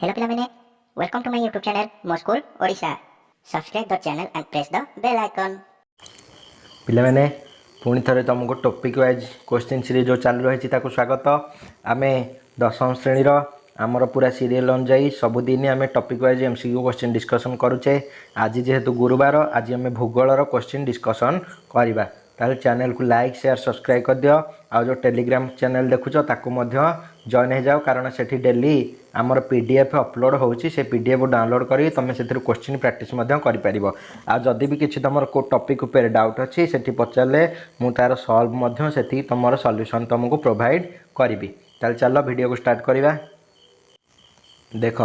Hello ପିଲାମାନେ, welcome to my YouTube channel ମୋ school Odisha. Subscribe the channel and press the bell icon। ପିଲାମାନେ ପୁଣି ଥରେ ତୁମକୁ ଟପିକ୍ ୱାଇଜ୍ କ୍ୱେଶ୍ଚିନ୍ ସିରିଜ୍ ଯେଉଁ ଚାଲୁ ରହିଛି ତାକୁ ସ୍ୱାଗତ। ଆମେ ଦଶମ ଶ୍ରେଣୀର ଆମର ପୁରା ସିରିଏଲ୍ ଅନୁଯାୟୀ ସବୁଦିନ ଆମେ topic wise MCQ question discussion କରୁଛେ। ଆଜି ଯେହେତୁ ଗୁରୁବାର, ଆଜି ଆମେ ଭୂଗୋଳର କ୍ୱେଶ୍ଚିନ୍ ଡିସ୍କସନ୍ କରିବା। ତାହେଲେ ଚ୍ୟାନେଲକୁ ଲାଇକ୍ ସେୟାର ସବସ୍କ୍ରାଇବ୍ କରିଦିଅ। ଆଉ ଯେଉଁ ଟେଲିଗ୍ରାମ ଚ୍ୟାନେଲ୍ ଦେଖୁଛ ତାକୁ ମଧ୍ୟ ଜଏନ୍ ହେଇଯାଅ, କାରଣ ସେଠି ଡେଲି ଆମର PDF ଅପଲୋଡ଼ ହେଉଛି। ସେ PDF ଡାଉନଲୋଡ଼ କରିକି ତୁମେ ସେଥିରୁ କ୍ୱେଶ୍ଚିନ୍ ପ୍ରାକ୍ଟିସ୍ ମଧ୍ୟ କରିପାରିବ। ଆଉ ଯଦି ବି କିଛି ତୁମର କେଉଁ ଟପିକ୍ ଉପରେ ଡାଉଟ୍ ଅଛି ସେଠି ପଚାରିଲେ ମୁଁ ତା'ର ସଲ୍ଭ ମଧ୍ୟ ସେଠି ତୁମର ସଲ୍ୟୁସନ୍ ତୁମକୁ ପ୍ରୋଭାଇଡ଼ କରିବି। ତାହେଲେ ଚାଲ ଭିଡ଼ିଓକୁ ଷ୍ଟାର୍ଟ କରିବା। ଦେଖ,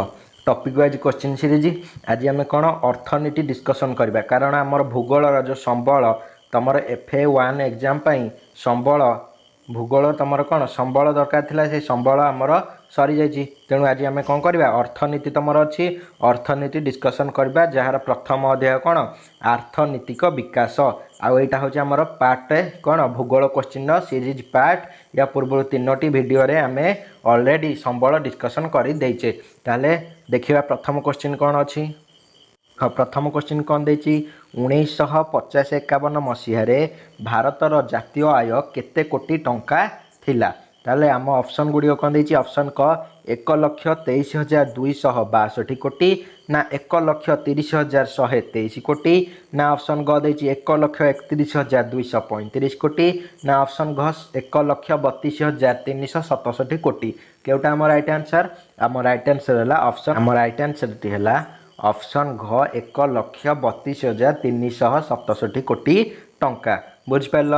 ଟପିକ୍ ୱାଇଜ୍ କ୍ୱେଶ୍ଚିନ୍ ସିରିଜ୍ ଆଜି ଆମେ କ'ଣ ଅର୍ଥନୀତି ଡିସ୍କସନ୍ କରିବା, କାରଣ ଆମର ଭୂଗୋଳର ଯେଉଁ ସମ୍ବଳ ତୁମର FA1 ଏକ୍ଜାମ୍ ପାଇଁ ସମ୍ବଳ ଭୂଗୋଳ ତୁମର କ'ଣ ସମ୍ବଳ ଦରକାର ଥିଲା, ସେ ସମ୍ବଳ ଆମର ସରିଯାଇଛି। ତେଣୁ ଆଜି ଆମେ କ'ଣ କରିବା, ଅର୍ଥନୀତି ତୁମର ଅଛି, ଅର୍ଥନୀତି ଡିସ୍କସନ୍ କରିବା, ଯାହାର ପ୍ରଥମ ଅଧ୍ୟାୟ କ'ଣ ଆର୍ଥନୀତିକ ବିକାଶ। ଆଉ ଏଇଟା ହେଉଛି ଆମର ପାର୍ଟ କ'ଣ ଭୂଗୋଳ କ୍ୱେଶ୍ଚିନ୍ର ସିରିଜ୍ ପାର୍ଟ। ୟା ପୂର୍ବରୁ 3ଟି ଭିଡ଼ିଓରେ ଆମେ ଅଲରେଡ଼ି ସମ୍ବଳ ଡିସ୍କସନ୍ କରିଦେଇଛେ। ତାହେଲେ ଦେଖିବା ପ୍ରଥମ କ୍ୱେଶ୍ଚିନ୍ କ'ଣ ଅଛି। ହଁ, ପ୍ରଥମ କ୍ୱେଶ୍ଚିନ୍ କ'ଣ ଦେଇଛି, 1950-51 ମସିହାରେ ଭାରତର ଜାତୀୟ ଆୟ କେତେ କୋଟି ଟଙ୍କା ଥିଲା। ତାହେଲେ ଆମ ଅପସନ୍ ଗୁଡ଼ିକ କ'ଣ ଦେଇଛି, ଅପସନ୍ କ 1,23,262 କୋଟି, ନା 1,30,123 କୋଟି, ନା ଅପସନ୍ ଗ ଦେଇଛି 1,31,235 କୋଟି, ନା ଅପସନ୍ ଘ 1,32,367 କୋଟି। କେଉଁଟା ଆମ ରାଇଟ୍ ଆନ୍ସର୍? ଆମ ରାଇଟ୍ ଆନ୍ସର୍ ହେଲା ଆନ୍ସର୍ଟି ହେଲା ଅପସନ୍ ଘ 1,32,367 କୋଟି ଟଙ୍କା। ବୁଝିପାରିଲ?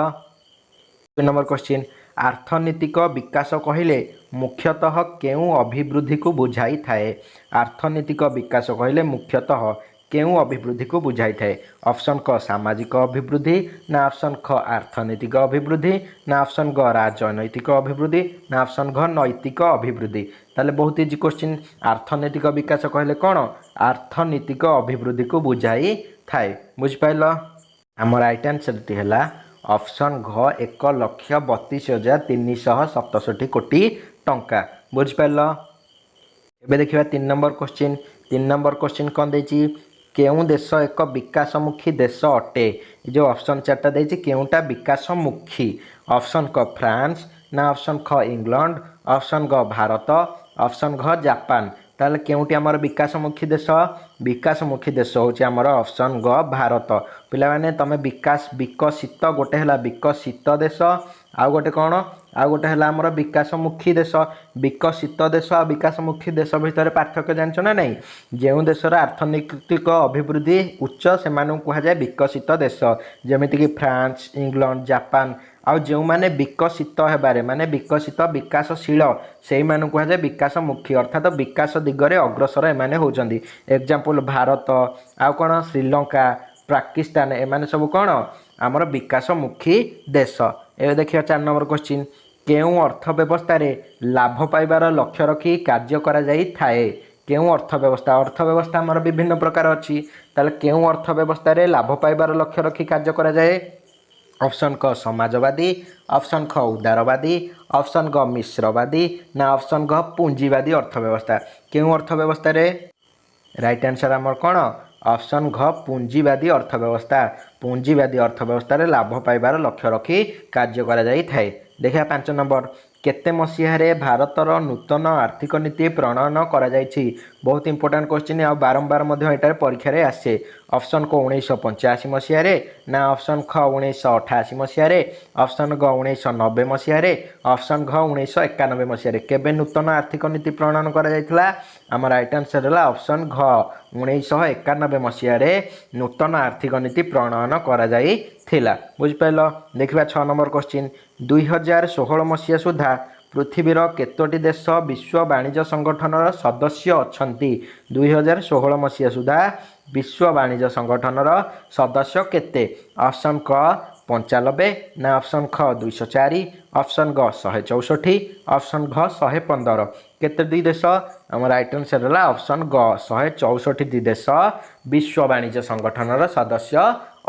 2 ନମ୍ବର କ୍ୱେଶ୍ଚିନ୍, ଆର୍ଥନୀତିକ ବିକାଶ କହିଲେ ମୁଖ୍ୟତଃ କେଉଁ ଅଭିବୃଦ୍ଧିକୁ ବୁଝାଇଥାଏ? ଆର୍ଥନୀତିକ ବିକାଶ କହିଲେ ମୁଖ୍ୟତଃ କେଉଁ ଅଭିବୃଦ୍ଧିକୁ ବୁଝାଇଥାଏ? ଅପସନ୍ କ ସାମାଜିକ ଅଭିବୃଦ୍ଧି, ନା ଅପସନ୍ ଖ ଆର୍ଥନୈତିକ ଅଭିବୃଦ୍ଧି, ନା ଅପସନ୍ ଗ ରାଜନୈତିକ ଅଭିବୃଦ୍ଧି, ନା ଅପସନ୍ ଘ ନୈତିକ ଅଭିବୃଦ୍ଧି। ତାହେଲେ ବହୁତ ଇଜି କ୍ୱେଶ୍ଚିନ୍। ଆର୍ଥନୈତିକ ବିକାଶ କହିଲେ କ'ଣ, ଆର୍ଥନୈତିକ ଅଭିବୃଦ୍ଧିକୁ ବୁଝାଇଥାଏ। ବୁଝିପାରିଲ? ଆମ ରାଇଟ୍ ଆନ୍ସର୍ଟି ହେଲା ଅପସନ୍ ଘ 1,32,367 କୋଟି ଟଙ୍କା। ବୁଝିପାରିଲ? ଏବେ ଦେଖିବା 3 ନମ୍ବର କ୍ୱେଶ୍ଚିନ୍। 3 ନମ୍ବର କ୍ୱେଶ୍ଚିନ୍ କ'ଣ ଦେଇଛି, କେଉଁ ଦେଶ ଏକ ବିକାଶମୁଖୀ ଦେଶ ଅଟେ? ଏ ଯେଉଁ ଅପସନ୍ 4ଟା ଦେଇଛି କେଉଁଟା ବିକାଶମୁଖୀ? ଅପସନ୍ କ ଫ୍ରାନ୍ସ, ନା ଅପସନ୍ ଖ ଇଂଲଣ୍ଡ, ଅପସନ୍ ଗ ଭାରତ, ଅପସନ୍ ଘ ଜାପାନ। ତାହେଲେ କେଉଁଟି ଆମର ବିକାଶମୁଖୀ ଦେଶ? ବିକାଶମୁଖୀ ଦେଶ ହେଉଛି ଆମର ଅପସନ୍ ଗ ଭାରତ। ପିଲାମାନେ ତୁମେ ବିକଶିତ ଗୋଟେ ହେଲା ବିକଶିତ ଦେଶ, ଆଉ ଗୋଟେ କ'ଣ, ଆଉ ଗୋଟେ ହେଲା ଆମର ବିକାଶମୁଖୀ ଦେଶ। ବିକଶିତ ଦେଶ ଆଉ ବିକାଶମୁଖୀ ଦେଶ ଭିତରେ ପାର୍ଥକ୍ୟ ଜାଣିଛ ନା ନାହିଁ? ଯେଉଁ ଦେଶର ଅର୍ଥନୈତିକ ଅଭିବୃଦ୍ଧି ଉଚ୍ଚ ସେମାନଙ୍କୁ କୁହାଯାଏ ବିକଶିତ ଦେଶ, ଯେମିତିକି ଫ୍ରାନ୍ସ, ଇଂଲଣ୍ଡ, ଜାପାନ। ଆଉ ଯେଉଁମାନେ ବିକଶିତ ହେବାରେ ମାନେ ବିକାଶଶୀଳ ସେଇମାନଙ୍କୁ କୁହାଯାଏ ବିକାଶମୁଖୀ, ଅର୍ଥାତ୍ ବିକାଶ ଦିଗରେ ଅଗ୍ରସର ଏମାନେ ହେଉଛନ୍ତି। ଏକ୍ଜାମ୍ପଲ୍ ଭାରତ, ଆଉ କ'ଣ ଶ୍ରୀଲଙ୍କା, ପାକିସ୍ତାନ, ଏମାନେ ସବୁ କ'ଣ ଆମର ବିକାଶମୁଖୀ ଦେଶ। ଏବେ ଦେଖିବା 4 ନମ୍ବର କ୍ୱେଶ୍ଚିନ୍, କେଉଁ ଅର୍ଥ ବ୍ୟବସ୍ଥାରେ ଲାଭ ପାଇବାର ଲକ୍ଷ୍ୟ ରଖି କାର୍ଯ୍ୟ କରାଯାଇଥାଏ? କେଉଁ ଅର୍ଥବ୍ୟବସ୍ଥା ଆମର ବିଭିନ୍ନ ପ୍ରକାର ଅଛି। ତାହେଲେ କେଉଁ ଅର୍ଥ ବ୍ୟବସ୍ଥାରେ ଲାଭ ପାଇବାର ଲକ୍ଷ୍ୟ ରଖି କାର୍ଯ୍ୟ କରାଯାଏ? ଅପସନ୍ କ ସମାଜବାଦୀ, ଅପସନ୍ ଖ ଉଦାରବାଦୀ, ଅପସନ୍ ଗ ମିଶ୍ରବାଦୀ, ନା ଅପସନ୍ ଘ ପୁଞ୍ଜିବାଦୀ ଅର୍ଥବ୍ୟବସ୍ଥା। କେଉଁ ଅର୍ଥବ୍ୟବସ୍ଥାରେ? ରାଇଟ୍ ଆନ୍ସର୍ ଆମର କ'ଣ, ଅପସନ୍ ଘ ପୁଞ୍ଜିବାଦୀ ଅର୍ଥବ୍ୟବସ୍ଥା। ପୁଞ୍ଜିବାଦୀ ଅର୍ଥବ୍ୟବସ୍ଥାରେ ଲାଭ ପାଇବାର ଲକ୍ଷ୍ୟ ରଖି କାର୍ଯ୍ୟ କରାଯାଇଥାଏ। ଦେଖିବା 5 ନମ୍ବର, କେତେ ମସିହାରେ ଭାରତର ନୂତନ ଆର୍ଥିକ ନୀତି ପ୍ରଣୟନ କରାଯାଇଛି? ବହୁତ ଇମ୍ପୋର୍ଟାଣ୍ଟ କ୍ୱେଶ୍ଚିନ୍, ଆଉ ବାରମ୍ବାର ମଧ୍ୟ ଏଠାରେ ପରୀକ୍ଷାରେ ଆସେ। ଅପସନ୍ କ 1985 ମସିହାରେ, ନା ଅପସନ୍ ଖ 1988 ମସିହାରେ, ଅପସନ୍ ଗ 1990 ମସିହାରେ, ଅପସନ୍ ଘ 1991 ମସିହାରେ। କେବେ ନୂତନ ଆର୍ଥିକ ନୀତି ପ୍ରଣୟନ କରାଯାଇଥିଲା? ଆମ ରାଇଟ୍ ଆନ୍ସର୍ ହେଲା ଅପସନ୍ ଘ 1991 ମସିହାରେ ନୂତନ ଆର୍ଥିକ ନୀତି ପ୍ରଣୟନ କରାଯାଇଥିଲା। ବୁଝିପାରିଲ? ଦେଖିବା 6 ନମ୍ବର କ୍ୱେଶ୍ଚିନ୍, 2016 ମସିହା ସୁଦ୍ଧା ପୃଥିବୀର କେତୋଟି ଦେଶ ବିଶ୍ୱ ବାଣିଜ୍ୟ ସଂଗଠନର ସଦସ୍ୟ ଅଛନ୍ତି? 2016 ମସିହା ସୁଦ୍ଧା ବିଶ୍ୱ ବାଣିଜ୍ୟ ସଂଗଠନର ସଦସ୍ୟ କେତେ? ଅପସନ୍ କ 95, ନା ଅପସନ୍ ଖ 204, ଅପସନ୍ ଗ 164, ଅପସନ୍ ଘ 115। କେତୋଟି ଦେଶ? ଆମ ରାଇଟ୍ ଆନ୍ସର୍ ହେଲା ଅପସନ୍ ଗ 164ଟି ଦେଶ ବିଶ୍ୱ ବାଣିଜ୍ୟ ସଂଗଠନର ସଦସ୍ୟ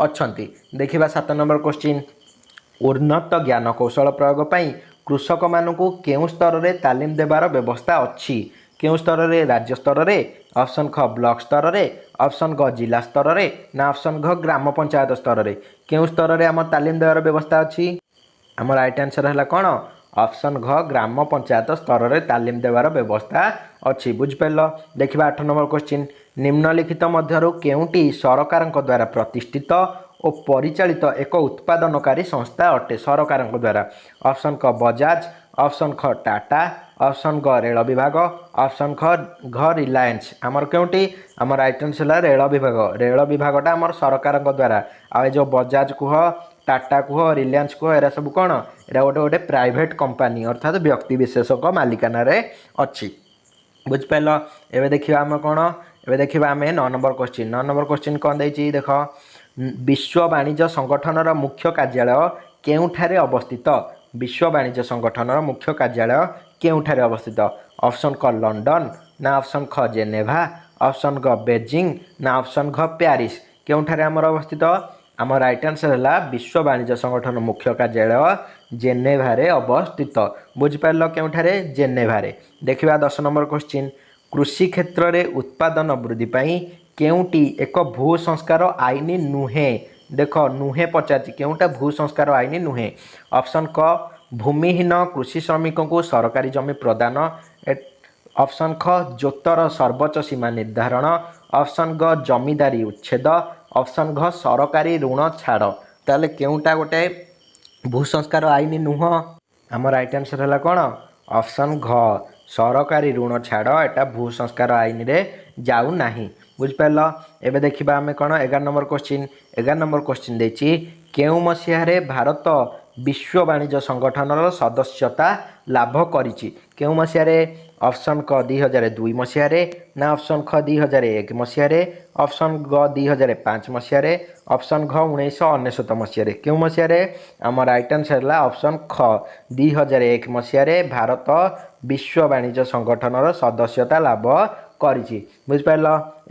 ଅଛନ୍ତି। ଦେଖିବା 7 ନମ୍ବର କ୍ୱେଶ୍ଚିନ୍, ଉନ୍ନତ ଜ୍ଞାନ କୌଶଳ ପ୍ରୟୋଗ ପାଇଁ କୃଷକମାନଙ୍କୁ କେଉଁ ସ୍ତରରେ ତାଲିମ ଦେବାର ବ୍ୟବସ୍ଥା ଅଛି? केउं स्तर रे राज्य स्तर रे ऑप्शन ख ब्लॉक स्तर रे ऑप्शन ग जिला स्तर रे ना ऑप्शन घ ग्राम पंचायत स्तर रे केउं स्तर रे आम तालीम देवार व्यवस्था अछि आम राइट आंसर है कौन ऑप्शन घ ग्राम पंचायत स्तर रे तालीम देवार व्यवस्था अच्छी बुझिपार देखा 8 नंबर क्वेश्चन निम्नलिखित मध्यरु केउंटी सरकारक द्वारा प्रतिष्ठित और परिचालित एक उत्पादनकारी संस्था अटे सरकारक द्वारा ऑप्शन क बजाज ऑप्शन ख टाटा ऑप्शन ग रेल विभाग ऑप्शन घ रिलायंस आमर केउंटी आम राइट आंसर है रेल विभागटा आमर सरकारक द्वारा आ जो बजाज कुह टाटा कुह रिलायंस कुह एरा सब कौन एरा गोटे गोटे प्राइवेट कंपनी अर्थात व्यक्ति विशेषक मालिकाना रे अच्छी बुझिपार एवं देखा आम कौन एवं देखा आम 9 नंबर क्वेश्चन कौन देख देख विश्व वाणिज्य संगठन मुख्य कार्यालय केउठारे अवस्थित विश्व वाणिज्य संगठन मुख्य कार्यालय केउठारे अवस्थित ऑप्शन क लंडन ना ऑप्शन ख जेनेवा ऑप्शन ग बेजिंग ना ऑप्शन घ पेरिस केउठारे आमर अवस्थित आम राइट आंसर है विश्व वाणिज्य संगठन मुख्य कार्यालय जेनेभारे अवस्थित बुझिपार केउठारे जेनेभारे देखा 10 नंबर क्वेश्चन कृषि क्षेत्र में उत्पादन वृद्धि पाई केउटी एक भू संस्कार आईन नुहे देख नुहे पचार केउटा भू संस्कार आईन नुहे ऑप्शन क भूमिहीन कृषि श्रमिक को सरकारी जमी प्रदान ऑप्शन ख जोतर सर्वोच्च सीमा निर्धारण ऑप्शन ग जमीदारी उच्छेद ऑप्शन घ सरकारी ऋण छाड़ ताले केउटा गोटे भू संस्कार आईन नुह आम राइट आंसर है कौन ऑप्शन घ सरकारी ऋण छाड़ एटा भू संस्कार आईन रे जाऊ नाही बुझिपार एवं देखा आम कौन 11 नंबर क्वेश्चन देछि केउ मसीहारे भारत विश्व वाणिज्य संगठन सदस्यता लाभ करिछि केउ मसीहारे ऑप्शन क 2002 मसीहारे ना ऑप्शन ख 2001 मसीहारे ऑप्शन ग 2005 मसीहारे ऑप्शन घ 1999 मसीहारे केउ मसीहारे आम राइट आंसर है ऑप्शन ख 2001 मसीहारे भारत विश्व वाणिज्य संगठन सदस्यता लाभ करिछि बुझिपार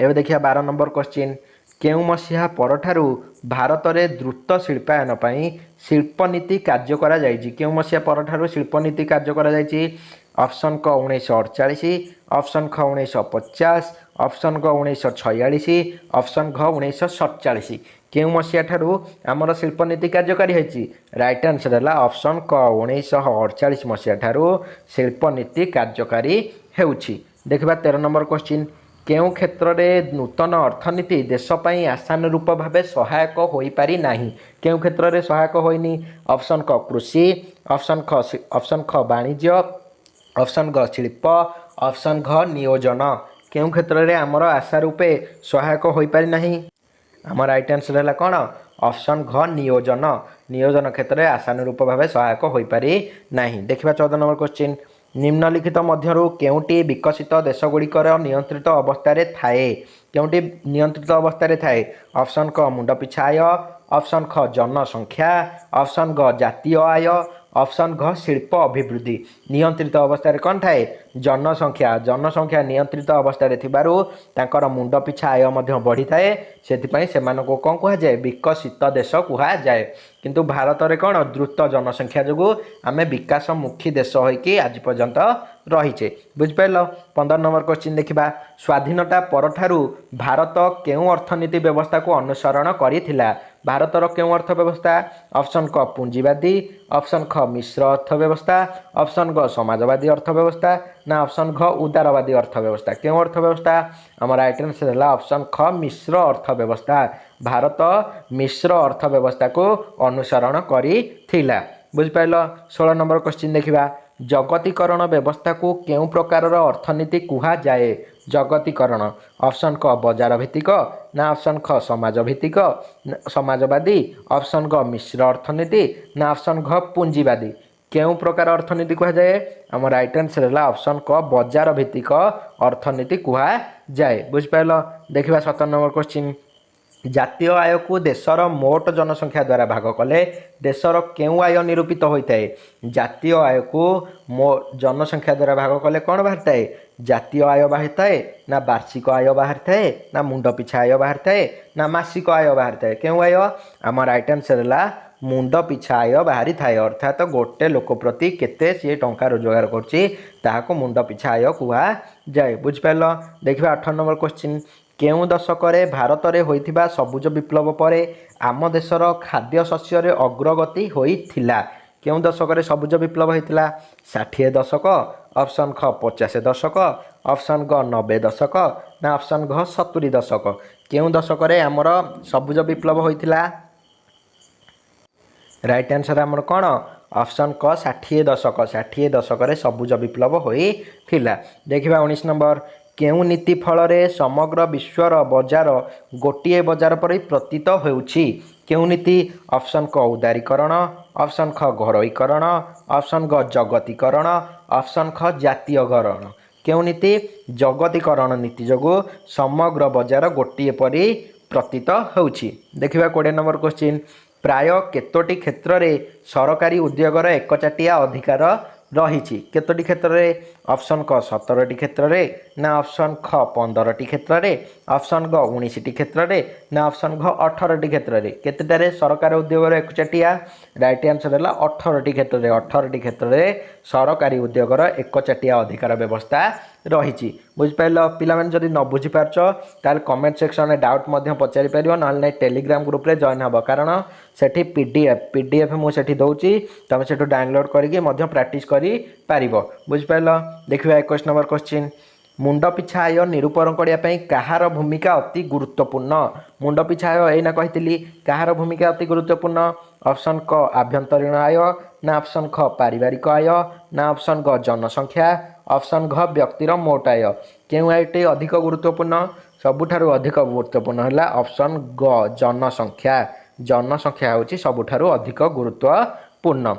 एवं देखिए 12 नंबर क्वेश्चन केउ मसीहा परठारु भारत में द्रुत शिल्पायन पाई शिल्पनीति कार्य करा जायछि केउ मसीहा परठारु शिल्पनीति कार्य करा जायछि ऑप्शन क 1948 ऑप्शन ख 1950 ऑप्शन ग 1946 ऑप्शन घ 1947 केउ मसीहा ठारू आमर शिल्पनीति कार्यकारी होइछि राइट आंसर है ऑप्शन क 1948 मसीहा ठारू शिल्पनीति कार्यकारी हेउछि देखा 13 नंबर क्वेश्चन केउ क्षेत्र में नूतन अर्थनीति देशपाई आसान रूप भाव सहायक हो पारि नाही केउ क्षेत्र में सहायक होइनी ऑप्शन क कृषि ऑप्शन ख वाणिज्य ऑप्शन ग शिल्प ऑप्शन घ नियोजन केउ क्षेत्र में आमर आशा रूपे सहायक हो पारि नाही आम राइट आंसर है कौन ऑप्शन घ नियोजन क्षेत्र में आसान रूप भाव सहायक हो पारि नाही देखा 14 नंबर क्वेश्चन निम्नलिखित मध्यरु केउटी विकसित देशगुड़िकर नियंत्रित अवस्था थाए केउटी नियंत्रित अवस्था थाए ऑप्शन क मुंड पिछा आय ऑप्शन ख जनसंख्या ऑप्शन ग जातीय आय ऑप्शन घ शिल्प अभिवृद्धि नियंत्रित अवस्था कौन थाए जनसंख्या नियंत्रित अवस्था थिबारु तांकर मुंड पिछा आय मध्य बढ़ी थाए सेथिपई सेमानको कौन कहा जाए विकसित देश कहा जाए किंतु भारत में कौन द्रुत जनसंख्या जो आम विकासमुखी देश होइकी आज पर्यंत रहीचे बुझिपार 15 नंबर क्वेश्चन देखा स्वाधीनता परठारु भारत केउ अर्थनीति व्यवस्था को अनुसरण करिथिला भारतर केउ अर्थव्यवस्था ऑप्शन क पूंजीवादी ऑप्शन ख मिश्र अर्थव्यवस्था ऑप्शन ग समाजवादी अर्थव्यवस्था ना ऑप्शन घ उदारवादी अर्थव्यवस्था केउ अर्थव्यवस्था आम राइट आंसर है ऑप्शन ख मिश्र अर्थव्यवस्था भारत मिश्र अर्थव्यवस्था को अनुसरण करिथिला बुझिपार 16 नंबर क्वेश्चन देखा जगतीकरण व्यवस्था को केउ प्रकार अर्थनीति कुहा जाए जगतीकरण ऑप्शन क बजार भित्तिक ना ऑप्शन ख समाज भित्तिक समाजवादी ऑप्शन ग मिश्र अर्थनीति ना ऑप्शन घ पूंजीवादी केउ प्रकार अर्थनीति कुहा जाए आम राइट आंसर है ऑप्शन क बजार भित्तिक अर्थनीति कुहा जाए बुझिपार देखा 17 नंबर क्वेश्चन जातीय आय को देशर मोट जनसंख्या द्वारा भाग कले देशर केउ आय निरूपित होता है जातीय आय को जनसंख्या द्वारा भाग कले कौन बाहर थाए जातीय आय बाहर थाए ना वार्षिक आय बाहर थाए ना मुंड पिछा आय बाहर थाए ना मासिक आय बाहर थाए केउ आय आम राइट आंसर है मुंड पिछा आय बाहरी थाए अर्थात गोटे लोक प्रति केते सी टंका रोजगार करछि ताहाको मुंड पिछा आय कुहा जाए बुझिपार। देखा 8 नंबर क्वेश्चन केउं दशकरे भारत में होइथिबा सबुज विप्लव पर आम देशर खाद्य शस्यर अग्रगति होइथिला। केउं दशकरे सबुज विप्लव होइथिला 60 दशक, ऑप्शन ख 50 दशक, ऑप्शन ग 90 दशक ना ऑप्शन घ 70 दशक। केउं दशकरे आमर सबुज विप्लव होइथिला? राइट आंसर आमर कौन? ऑप्शन क 60 दशक। 60 दशक सबुज विप्लव होइथिला। देखिबा 19 नंबर केउं नीति फल समग्र विश्वर बजार गोटे बजार पर प्रतीत होउछि? केउं नीति? ऑप्शन क उदारीकरण, ऑप्शन ख घरोईकरण, ऑप्शन ग जगतीकरण, ऑप्शन ख जातीयकरण। केउं नीति? जगतीकरण नीति जोगु समग्र बजार गोटे परि प्रतीत होउछि। देखिबा 20 नंबर क्वेश्चन प्राय केतोटी क्षेत्र में सरकारी उद्योगर एकचाटिया अधिकार रही? केतोटी क्षेत्र में? ऑप्शन क 17टी क्षेत्र में ना ऑप्शन ख 15टी क्षेत्र में, ऑप्शन ग 19टी क्षेत्र में ना ऑप्शन घ 18टी क्षेत्र में। केतेटारे सरकारी उद्योगर एकचाटिया? राइट आंसर है 18टी क्षेत्र में। 18टी क्षेत्र में सरकारी उद्योगर एकचाटिया अधिकार व्यवस्था रही। बुझिपार पिलाने जदि न बुझीपारच ताल कमेंट सेक्शन में डाउट पचारि पार ना टेलीग्राम ग्रुप रे जॉइन हब कारण सेठी पीडीएफ मुझे दौची तुम से डाउनलोड करके प्रैक्टिस करी पारिबो। बुझिपार। देखिए 21 नंबर क्वेश्चन मुंड पिछा आय निरूपण करने कहार भूमिका अति गुरुत्वपूर्ण? मुंड पिछा आय एना कही कहार भूमिका अति गुरुत्वपूर्ण? ऑप्शन क आभ्यंतरीण आय ना ऑप्शन ख पारिवारिक आय ना ऑप्शन ग जनसंख्या, ऑप्शन घ व्यक्तिर मोट आय। केउं आयटी अधिक गुरुत्वपूर्ण? सबुठारु अधिक गुरुत्वपूर्ण है ऑप्शन ग जनसंख्या। जनसंख्या होची सबुठारु अधिक गुरुत्वपूर्ण।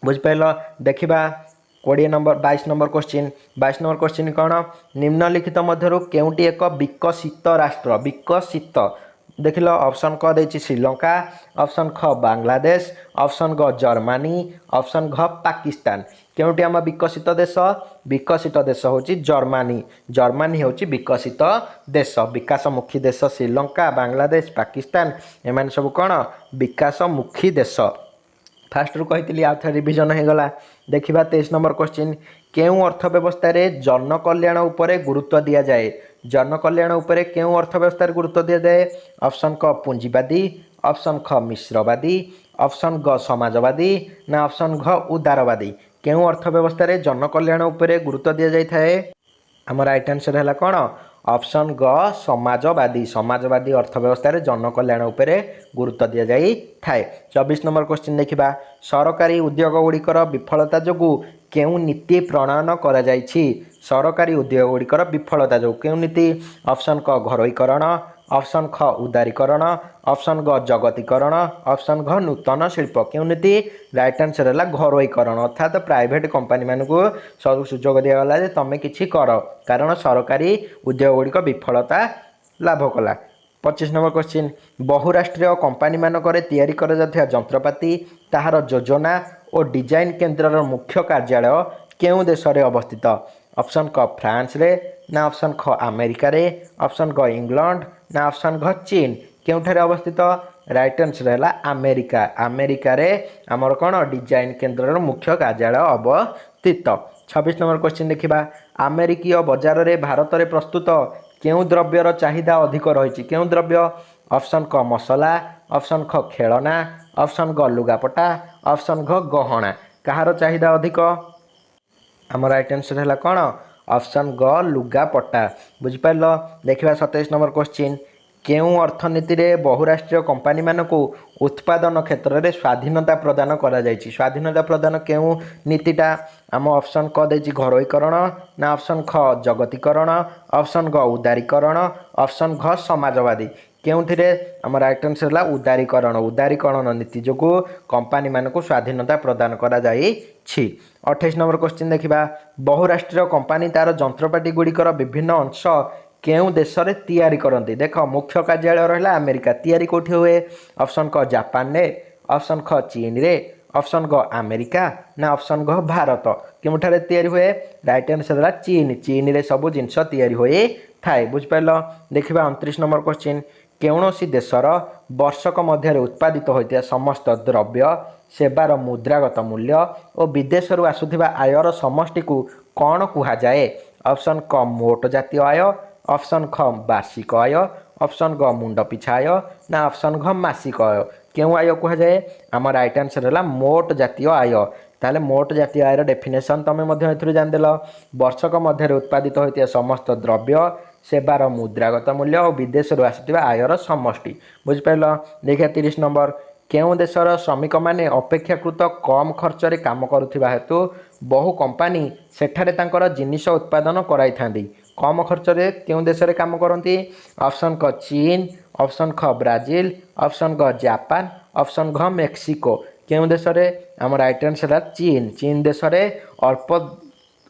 बुझिपार। देखिबा 22 नंबर क्वेश्चन 22 नंबर क्वेश्चन कौन? निम्नलिखित मध्यरु केउंटी एक विकसित राष्ट्र? विकसित देख लो ऑप्शन क देछि श्रीलंका, ऑप्शन ख बांग्लादेश, ऑप्शन ग जर्मनी, ऑप्शन घ पाकिस्तान। केउंटी आम विकसित देश? विकसित देश होची जर्मनी। जर्मनी होची विकसित देश। विकासमुखी देश श्रीलंका, बांग्लादेश, पाकिस्तान एमान सब कौन? विकासमुखी देश। फास्ट रु कही आउ थे रिविजन हो गला। देखिबा 23 नंबर क्वेश्चन केउं अर्थव्यवस्था रे जन कल्याण उपरे गुरुत्व दिया जाए? जन कल्याण उपरे केउं अर्थव्यवस्था रे गुरुत्व दिया जाए? ऑप्शन क पूंजीवादी, ऑप्शन ख मिश्रवादी, ऑप्शन ग समाजवादी ना ऑप्शन घ उदारवादी। केउं अर्थव्यवस्था रे जन कल्याण उपरे गुरुत्व दिया जाय थाए? हमर राइट आंसर है कौन? ऑप्शन ग समाजवादी। समाजवादी अर्थव्यवस्था रे जन कल्याण उपरे गुरुत्व दिया जाय थाए। 24 नंबर क्वेश्चन देखिबा सरकारी उद्योग गुड़िकर विफलता जोगु केउं नीति प्रणयन करा जायछि? सरकारी उद्योग गुड़िकर विफलता जो केउं नीति? ऑप्शन क घरोईकरण, ऑप्शन ख उदारीकरण, ऑप्शन ग जगतीकरण, ऑप्शन घ नूतन शिल्प। केउं नीति? राइट आंसर है घरोईकरण अर्थात प्राइवेट कंपनी मानकु सब सुजोग दिया गला जे तमे किछि कर कारण सरकारी उद्योग गुड़िक विफलता लाभ कला। 25 नंबर क्वेश्चन बहुराष्ट्रीय कंपनी मानकरे तैयारी करा जाथिया जंत्रपाति ताहार योजना और डिजाइन केन्द्रर मुख्य कार्यालय केउं देश रे अवस्थित? ऑप्शन क फ्रांस रे ना ऑप्शन ख अमेरिका रे, ऑप्शन ग इंग्लैंड ना ऑप्शन घ चीन। केउठारे अवस्थित? राइट आंसर है अमेरिका। अमेरिका रे आमर कौन डिजाइन केन्द्रर मुख्य कार्यालय अवस्थित। 26 नंबर क्वेश्चन देखिबा अमेरिकीय बजार रे भारत रे प्रस्तुत केउं द्रव्यर चाहिदा अधिक रही? केउं द्रव्य? ऑप्शन क मसला, ऑप्शन ख खेलना, ऑप्शन ग लुगापटा, ऑप्शन घ गहना। कहार चाहिदा अधिक? आम राइट आंसर है कौन? ऑप्शन ग लुगापटा। बुझिपार। देखिबा 27 नंबर क्वेश्चन केउं अर्थनीति रे बहुराष्ट्रीय कंपनी मानकु उत्पादन क्षेत्र में स्वाधीनता प्रदान करा जायछि? स्वाधीनता प्रदान केउं नीतिटा? आम ऑप्शन क देछि घरोईकरण ना ऑप्शन ख जगतीकरण, ऑप्शन ग उदारीकरण, ऑप्शन घ समाजवादी। केउंथिरे? आम राइट आंसर है उदारीकरण। उदारीकरण नीति जोगु कंपनी मानकु स्वाधीनता प्रदान करा जायछि। 28 नंबर क्वेश्चन देखिबा बहुराष्ट्रीय कंपनी तार जंत्रपाति गुड़िकर विभिन्न अंश केउं देश रे तैयारी करती? देख मुख्य कार्यालय रहा अमेरिका, तैयारी कौटी हुए? ऑप्शन क जापान रे, ऑप्शन ख चीन रे, ऑप्शन ग अमेरिका ना ऑप्शन घ भारत। केउठारे तैयारी हुए? राइट आंसर है चीन। चीन रे सब जिनस तैयारी हुए थाए। बुझिपार। देखिबा 29 नंबर क्वेश्चन कौनसी देशर वर्षक मध्य उत्पादित होता समस्त द्रव्य सेवार मुद्रागत मूल्य और विदेश आसुथिबा आयर समष्टि को कौन कहुए? ऑप्शन क मोट जातीय आय, ऑप्शन ख वार्षिक आय, ऑप्शन ग मुंड पिछा आय ना ऑप्शन घ मासिक आय क्यों आय कह जाए आम राइट आंसर है मोट जातीय आय। ताहले मोट जातीय आयर डेफिनेशन तुम जानिदेल वर्षक मध्य उत्पादित होता समस्त द्रव्य सेवार मुद्रागत मूल्य और विदेश आसुवा आयर समष्टि बुझिपार। देखिए 30 नंबर केउं देशर श्रमिक माने अपेक्षाकृत कम खर्च रे काम करुवा हेतु बहु कंपानी सेठारे तांकर जिनिष उत्पादन कराई थांदी कम खर्च रे केउं देश रे काम करती ऑप्शन क चीन, ऑप्शन ख ब्राजिल, ऑप्शन ग जापान, ऑप्शन घ मेक्सिको केउं देश रे आम राइट आंसर चीन। चीन देश रे अल्प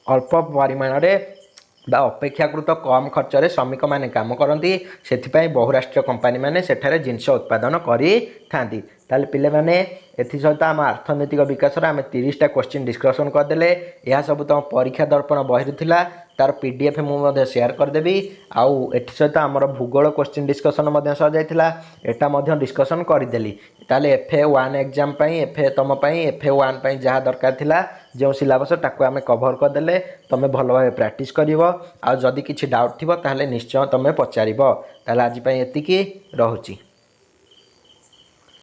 अल्प परिमाण रे बा अपेक्षाकृत कम खर्च रे श्रमिक माने काम करती से बहुराष्ट्रीय कंपानी माने सेठारे जिनिष उत्पादन करी थांती। ताले पिले माने एथि सहित आम अर्थनैतिक विकास आम 30टा क्वेश्चन डिस्कसन करदेले यह सब तुम परीक्षा दर्पण बही थिला तार पीडीएफ मुझे शेयर करदेवी आउ एथि सहित आमर भूगोल क्वेश्चन डिस्कसन सर जाइथिला एटा मध्य डिस्कसन करदेली। ताले FA1 एग्जाम पई तुम FA1 जहाँ दरकार थिला जो सिलेबस ताकू आम कभर करदेले तुम भल भाव प्रैक्टिस करिवो आ जदि किछि डाउट थिबो ताहले निश्चय तुम पचारिबो। ताहले आज पई एतिकी रहुची।